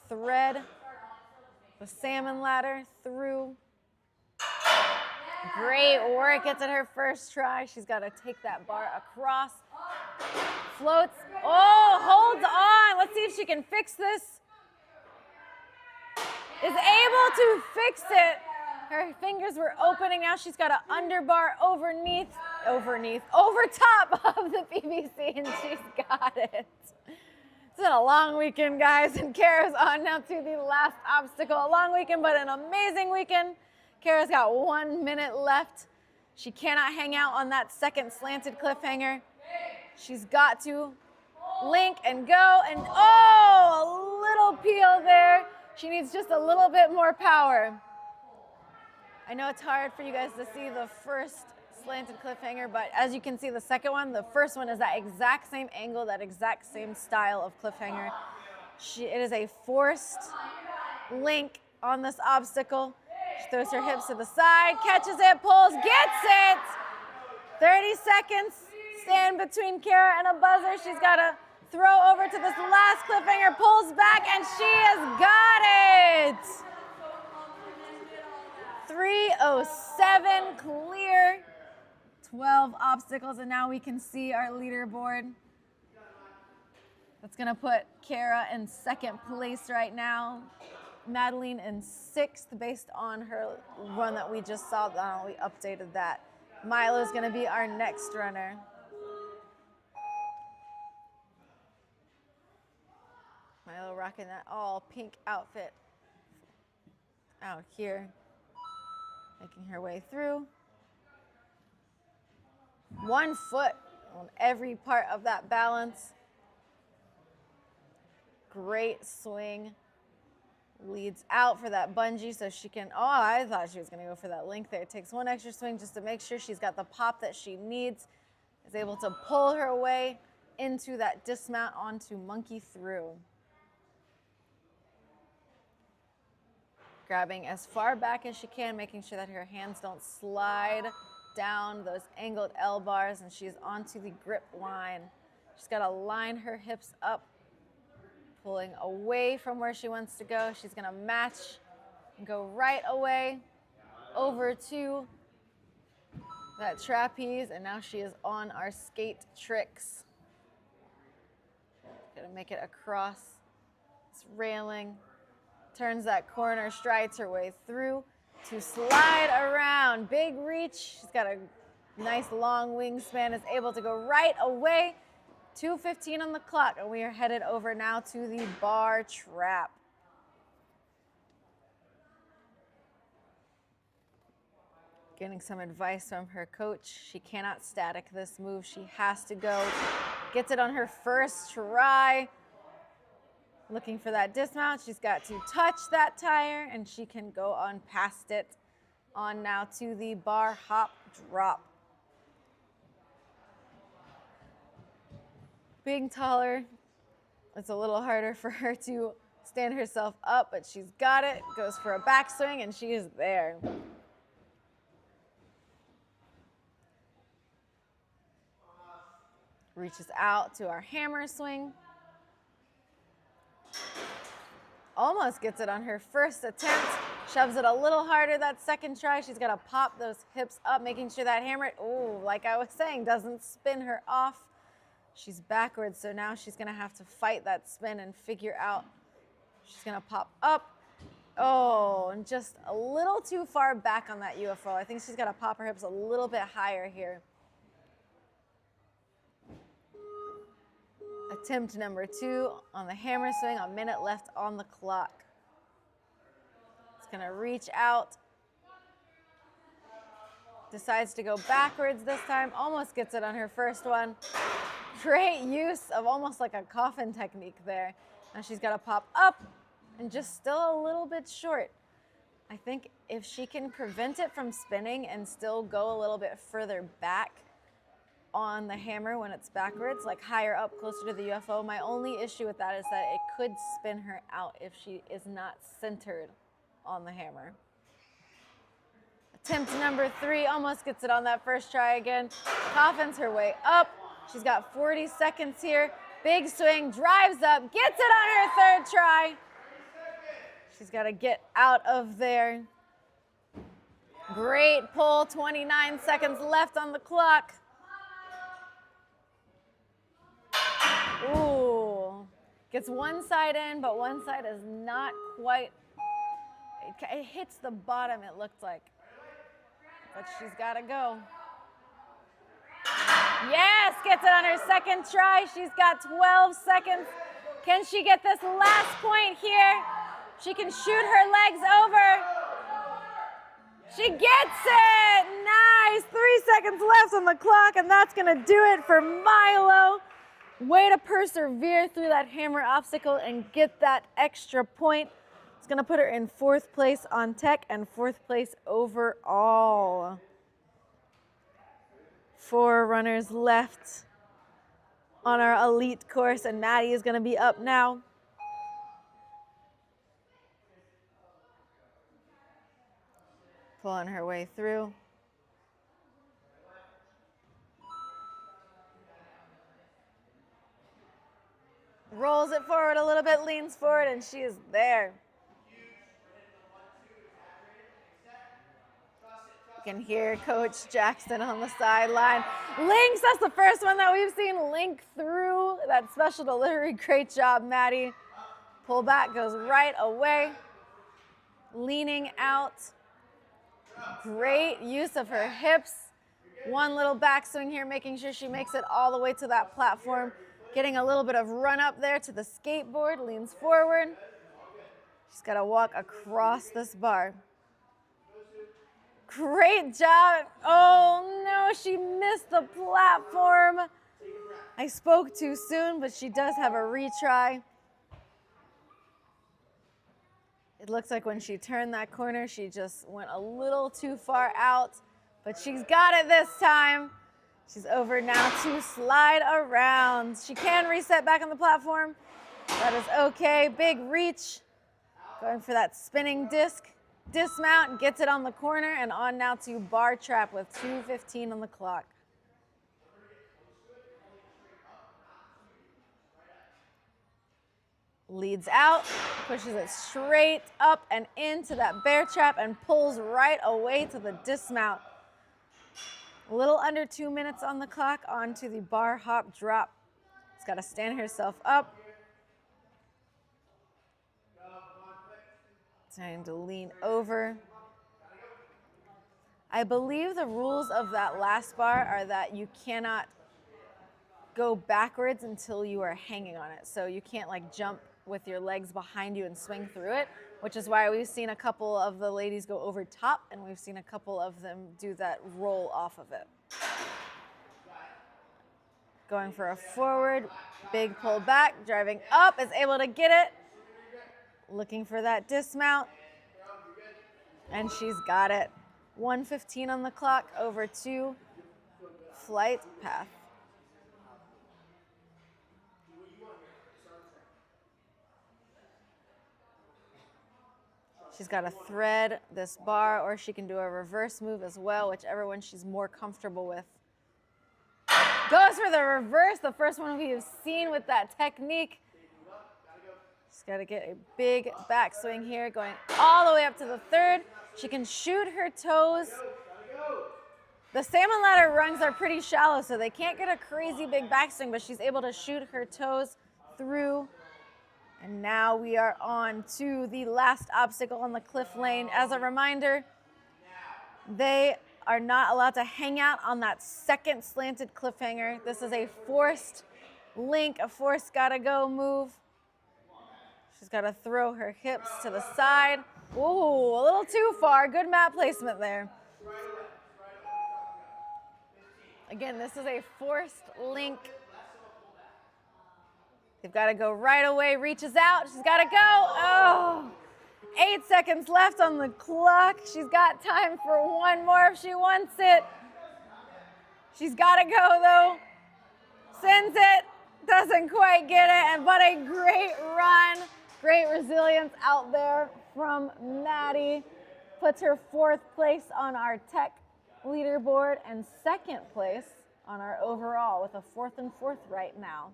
thread the salmon ladder through. Great work. Gets at her first try. She's got to take that bar across. Floats. Oh, holds on. Let's see if she can fix this. Is able to fix it. Her fingers were opening. Now she's got an underbar over top of the PVC, and she's got it. It's been a long weekend, guys, and Kara's on now to the last obstacle. A long weekend, but an amazing weekend. Kara's got 1 minute left. She cannot hang out on that second slanted cliffhanger. She's got to link and go, and oh, a little peel there. She needs just a little bit more power. I know it's hard for you guys to see the first slanted cliffhanger, but as you can see, the second one, the first one is that exact same angle, that exact same style of cliffhanger. It is a forced link on this obstacle. She throws her hips to the side, catches it, pulls, gets it! 30 seconds, stand between Kara and a buzzer. She's got to throw over to this last cliffhanger, pulls back, and she has got it! 3:07 clear, 12 obstacles, and now we can see our leaderboard. That's gonna put Kara in 2nd place right now. Madeline in 6th based on her run that we just saw. We updated that. Milo's gonna be our next runner. Milo rocking that all pink outfit out here. Making her way through. 1 foot on every part of that balance. Great swing. Leads out for that bungee so she can, oh, I thought she was gonna go for that link there. Takes 1 extra swing just to make sure she's got the pop that she needs. Is able to pull her way into that dismount onto monkey through. Grabbing as far back as she can, making sure that her hands don't slide down those angled L bars, and she's onto the grip line. She's got to line her hips up, pulling away from where she wants to go. She's going to match and go right away over to that trapeze, and now she is on our skate tricks. Gonna make it across this railing, turns that corner, strides her way through to slide around. Big reach. She's got a nice long wingspan, is able to go right away. 2:15 on the clock, and we are headed over now to the bar trap. Getting some advice from her coach. She cannot static this move. She has to go. Gets it on her first try. Looking for that dismount. She's got to touch that tire, and she can go on past it. On now to the bar hop drop. Being taller, it's a little harder for her to stand herself up, but she's got it. Goes for a backswing, and she is there. Reaches out to our hammer swing. Almost gets it on her first attempt. Shoves it a little harder that second try. She's got to pop those hips up, making sure that hammer, like I was saying, doesn't spin her off. She's backwards, so now she's going to have to fight that spin and figure out. She's going to pop up. Oh, and just a little too far back on that UFO. I think she's got to pop her hips a little bit higher here. Attempt number 2 on the hammer swing, a minute left on the clock. It's gonna reach out. Decides to go backwards this time, almost gets it on her first one. Great use of almost like a coffin technique there. Now she's gotta pop up and just still a little bit short. I think if she can prevent it from spinning and still go a little bit further back on the hammer when it's backwards, like higher up, closer to the UFO. My only issue with that is that it could spin her out if she is not centered on the hammer. Attempt number 3, almost gets it on that first try again. Coffins her way up. She's got 40 seconds here. Big swing, drives up, gets it on her third try. She's got to get out of there. Great pull, 29 seconds left on the clock. Ooh, gets one side in, but one side is not quite, it hits the bottom, it looked like. But she's got to go. Yes, gets it on her second try. She's got 12 seconds. Can she get this last point here? She can shoot her legs over. She gets it. Nice. 3 seconds left on the clock, and that's going to do it for Milo. Way to persevere through that hammer obstacle and get that extra point. It's going to put her in 4th place on tech and 4th place overall. 4 runners left on our elite course, and Maddie is going to be up now. Pulling her way through. Rolls it forward a little bit, leans forward, and she is there. You can hear Coach Jackson on the sideline. Links, that's the first one that we've seen link through that special delivery. Great job, Maddie. Pull back, goes right away. Leaning out. Great use of her hips. One little backswing here, making sure she makes it all the way to that platform. Getting a little bit of run up there to the skateboard, leans forward. She's got to walk across this bar. Great job. Oh no, she missed the platform. I spoke too soon, but she does have a retry. It looks like when she turned that corner, she just went a little too far out, but she's got it this time. She's over now to slide around. She can reset back on the platform. That is okay. Big reach. Going for that spinning disc. Dismount, gets it on the corner, and on now to bar trap with 2:15 on the clock. Leads out, pushes it straight up and into that bear trap and pulls right away to the dismount. A little under 2 minutes on the clock, onto the bar hop drop. She's got to stand herself up. Trying to lean over. I believe the rules of that last bar are that you cannot go backwards until you are hanging on it. So you can't like jump with your legs behind you and swing through it, which is why we've seen a couple of the ladies go over top and we've seen a couple of them do that roll off of it. Going for a forward, big pull back, driving up, is able to get it. Looking for that dismount, and she's got it. 1:15 on the clock, over to flight path. She's got to thread this bar, or she can do a reverse move as well, whichever one she's more comfortable with. Goes for the reverse, the first one we've seen with that technique. She's got to get a big backswing here, going all the way up to the third. She can shoot her toes. The salmon ladder rungs are pretty shallow, so they can't get a crazy big backswing, but she's able to shoot her toes through. And now we are on to the last obstacle on the cliff lane. As a reminder, they are not allowed to hang out on that second slanted cliffhanger. This is a forced link, a forced gotta go move. She's got to throw her hips to the side. Ooh, a little too far. Good mat placement there. Again, this is a forced link. They've got to go right away. Reaches out. She's got to go. Oh, 8 seconds left on the clock. She's got time for one more if she wants it. She's got to go, though. Sends it. Doesn't quite get it, but a great run. Great resilience out there from Maddie. Puts her 4th place on our tech leaderboard and 2nd place on our overall with a 4th and 4th right now.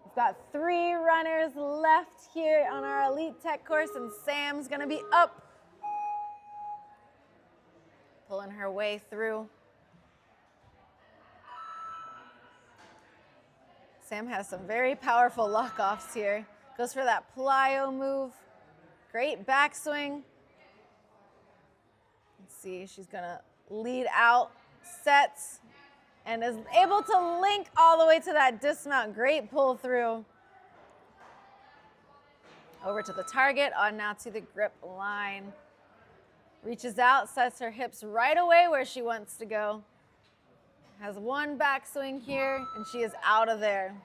We've got 3 runners left here on our elite tech course, and Sam's gonna be up. Pulling her way through. Sam has some very powerful lock-offs here. Goes for that plyo move. Great backswing. Let's see, she's gonna lead out, sets, and is able to link all the way to that dismount. Great pull through. Over to the target, on now to the grip line. Reaches out, sets her hips right away where she wants to go. Has one backswing here, and she is out of there.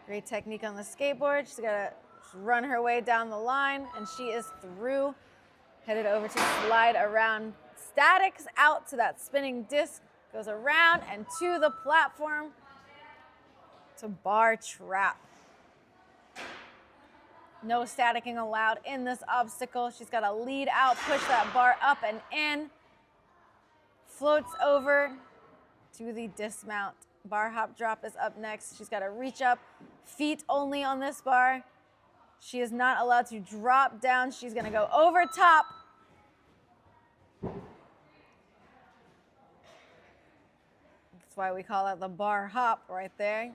Great technique on the skateboard. She's got to run her way down the line, and she is through. Headed over to slide around. Statics out to that spinning disc. Goes around and to the platform to bar trap. No staticking allowed in this obstacle. She's got to lead out, push that bar up and in. Floats over to the dismount. Bar hop drop is up next. She's got to reach up, feet only on this bar. She is not allowed to drop down. She's going to go over top. That's why we call it the bar hop right there.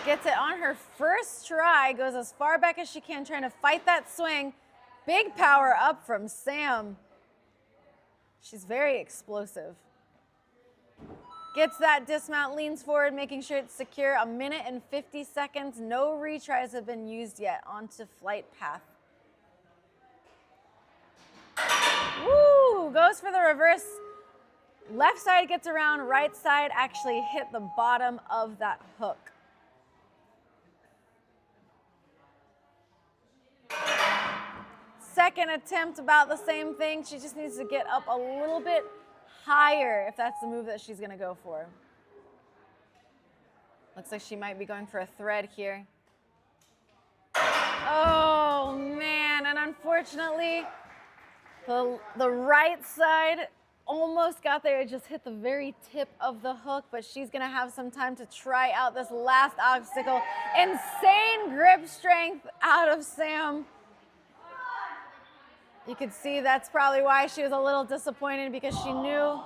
Gets it on her first try, goes as far back as she can, trying to fight that swing. Big power up from Sam. She's very explosive. Gets that dismount, leans forward, making sure it's secure. 1 minute and 50 seconds. No retries have been used yet. Onto flight path. Woo! Goes for the reverse. Left side gets around, right side actually hit the bottom of that hook. Second attempt, about the same thing. She just needs to get up a little bit higher if that's the move that she's gonna go for. Looks like she might be going for a thread here. Oh, man. And unfortunately, the right side almost got there. It just hit the very tip of the hook, but she's going to have some time to try out this last obstacle. Insane grip strength out of Sam. You could see that's probably why she was a little disappointed, because she knew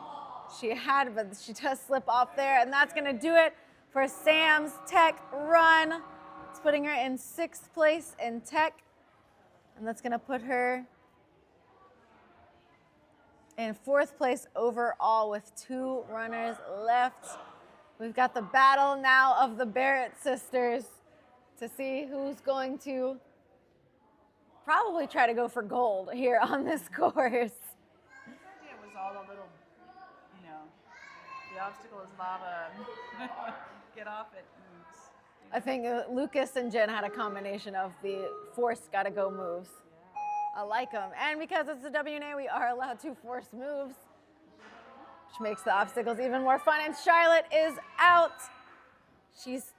she had, but she does slip off there. And that's going to do it for Sam's tech run. It's putting her in 6th place in tech. And that's going to put her in 4th place overall with 2 runners left. We've got the battle now of the Barrett sisters to see who's going to probably try to go for gold here on this course. It was all a little, the obstacle is lava. Get off it moves. I think Lucas and Jen had a combination of the forced gotta go moves. I like them. And because it's the WNA, we are allowed to force moves, which makes the obstacles even more fun. And Charlotte is out. She's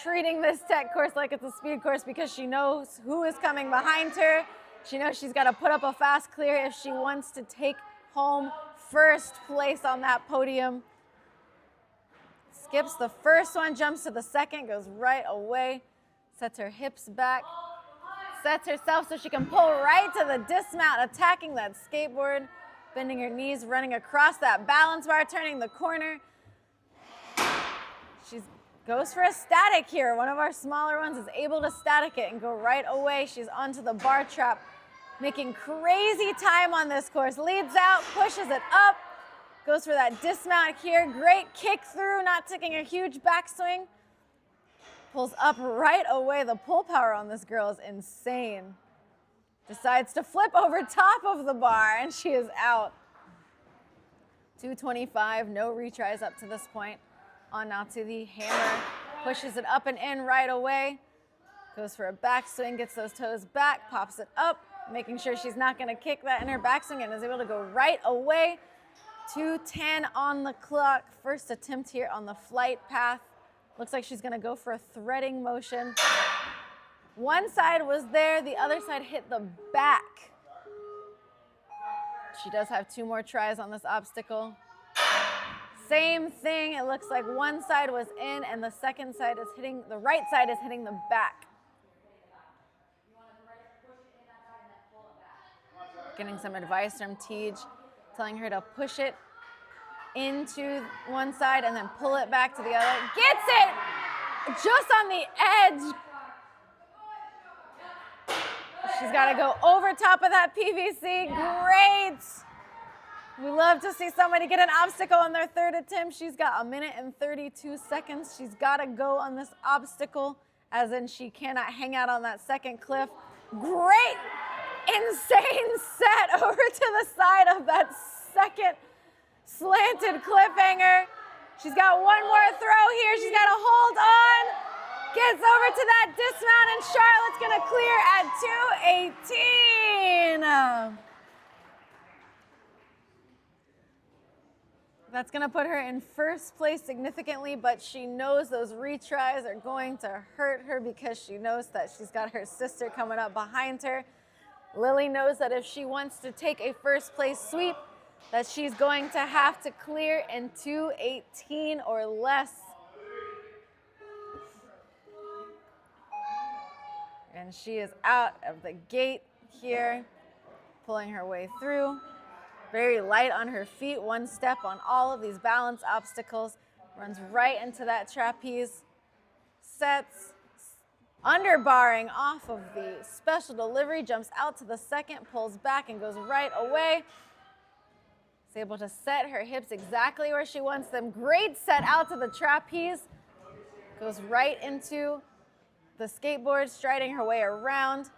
treating this tech course like it's a speed course because she knows who is coming behind her. She knows she's got to put up a fast clear if she wants to take home 1st place on that podium. Skips the first one, jumps to the second, goes right away, sets her hips back, sets herself so she can pull right to the dismount, attacking that skateboard, bending her knees, running across that balance bar, turning the corner. She goes for a static here. One of our smaller ones is able to static it and go right away. She's onto the bar trap, making crazy time on this course. Leads out, pushes it up, goes for that dismount here. Great kick through, not taking a huge backswing. Pulls up right away. The pull power on this girl is insane. Decides to flip over top of the bar, and she is out. 225, no retries up to this point. On now to the hammer. Pushes it up and in right away. Goes for a backswing, gets those toes back, pops it up, making sure she's not going to kick that in her backswing, and is able to go right away. 2:10 on the clock. First attempt here on the flight path. Looks like she's going to go for a threading motion. One side was there, the other side hit the back. She does have 2 more tries on this obstacle. Same thing, it looks like one side was in and the second side is hitting, the right side is hitting the back. Getting some advice from Tej, telling her to push it into one side and then pull it back to the other. Gets it just on the edge. She's got to go over top of that PVC. Great. We love to see somebody get an obstacle on their 3rd attempt. She's got 1 minute and 32 seconds. She's got to go on this obstacle, as in she cannot hang out on that second cliff. Great, insane set over to the side of that second slanted cliffhanger. She's got one more throw here. She's got to hold on. Gets over to that dismount, and Charlotte's going to clear at 2:18. That's going to put her in 1st place significantly, but she knows those retries are going to hurt her because she knows that she's got her sister coming up behind her. Lily knows that if she wants to take a 1st place sweep, that she's going to have to clear in 2:18 or less. And she is out of the gate here, pulling her way through. Very light on her feet, 1 step on all of these balance obstacles. Runs right into that trapeze. Sets, underbarring off of the special delivery, jumps out to the second, pulls back and goes right away. Is able to set her hips exactly where she wants them. Great set out to the trapeze. Goes right into the skateboard, striding her way around.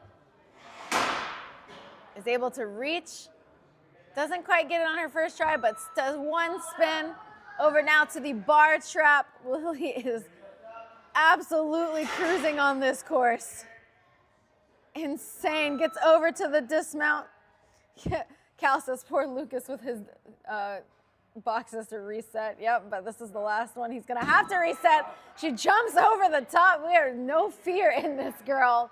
Is able to reach. Doesn't quite get it on her 1st try, but does 1 spin. Over now to the bar trap. Lily is absolutely cruising on this course. Insane. Gets over to the dismount. Cal says, poor Lucas with his boxes to reset. Yep, but this is the last one. He's going to have to reset. She jumps over the top. We have no fear in this girl.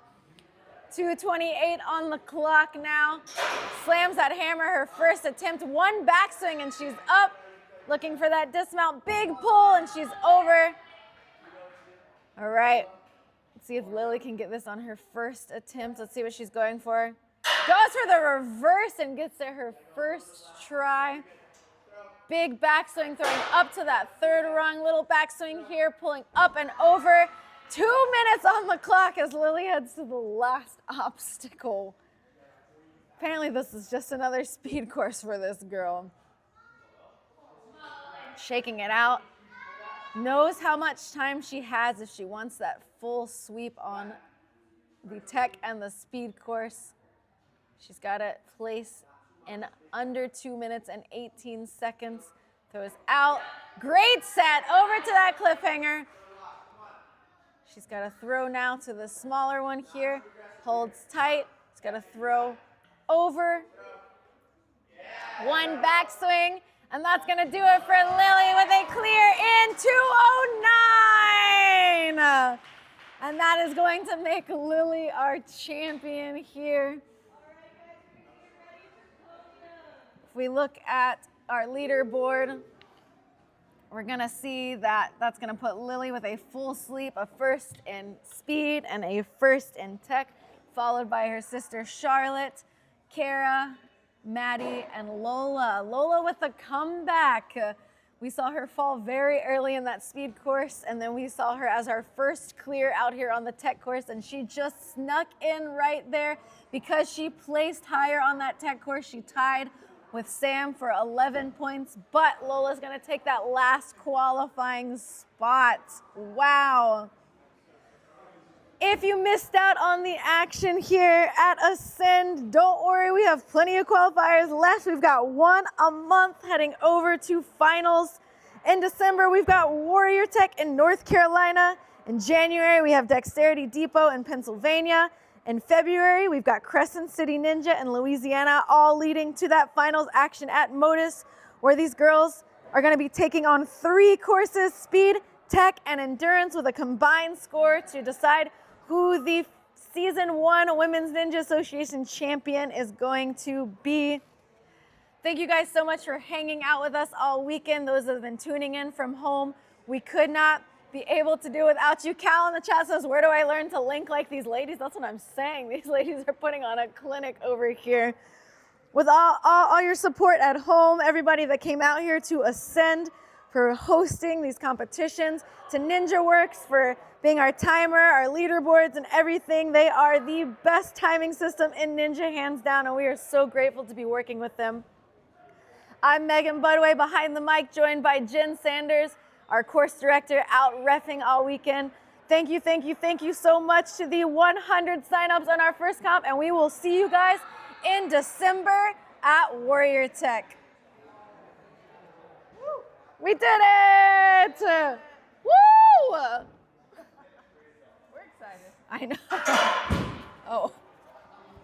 2:28 on the clock now. Slams that hammer, her first attempt. One backswing and she's up. Looking for that dismount. Big pull and she's over. All right. Let's see if Lily can get this on her first attempt. Let's see what she's going for. Goes for the reverse and gets it her first try. Big backswing, throwing up to that third rung. Little backswing here, pulling up and over. 2 minutes on the clock as Lily heads to the last obstacle. Apparently this is just another speed course for this girl. Shaking it out. Knows how much time she has if she wants that full sweep on the tech and the speed course. She's got it placed in under 2 minutes and 18 seconds. Throws out. Great set. Over to that cliffhanger. She's got to throw now to the smaller one here. Holds tight. She's got to throw over. One backswing. And that's going to do it for Lily with a clear in 2:09. And that is going to make Lily our champion here. If we look at our leaderboard, we're going to see that that's going to put Lily with a full sweep, a first in speed and a first in tech, followed by her sister Charlotte, Kara, Maddie, and Lola. Lola with a comeback. We saw her fall very early in that speed course, and then we saw her as our first clear out here on the tech course, and she just snuck in right there because she placed higher on that tech course. She tied with Sam for 11 points, but Lola's gonna take that last qualifying spot. Wow. If you missed out on the action here at Ascend, don't worry, we have plenty of qualifiers left. We've got one a month heading over to finals. In December, we've got Warrior Tech in North Carolina. In January, we have Dexterity Depot in Pennsylvania. In February, we've got Crescent City Ninja in Louisiana, all leading to that finals action at Modus, where these girls are gonna be taking on 3 courses, speed, tech, and endurance, with a combined score to decide who the Season 1 Women's Ninja Association champion is going to be. Thank you guys so much for hanging out with us all weekend. Those that have been tuning in from home, we could not be able to do without you. Cal in the chat says, where do I learn to link like these ladies? That's what I'm saying. These ladies are putting on a clinic over here. With all your support at home, everybody that came out here to Ascend for hosting these competitions, to NinjaWorks for being our timer, our leaderboards, and everything. They are the best timing system in Ninja, hands down, and we are so grateful to be working with them. I'm Megan Budway behind the mic, joined by Jen Sanders, our course director, out reffing all weekend. Thank you so much to the 100 signups on our first comp, and we will see you guys in December at Warrior Tech. Woo. We did it! Woo! We're excited. I know. Oh.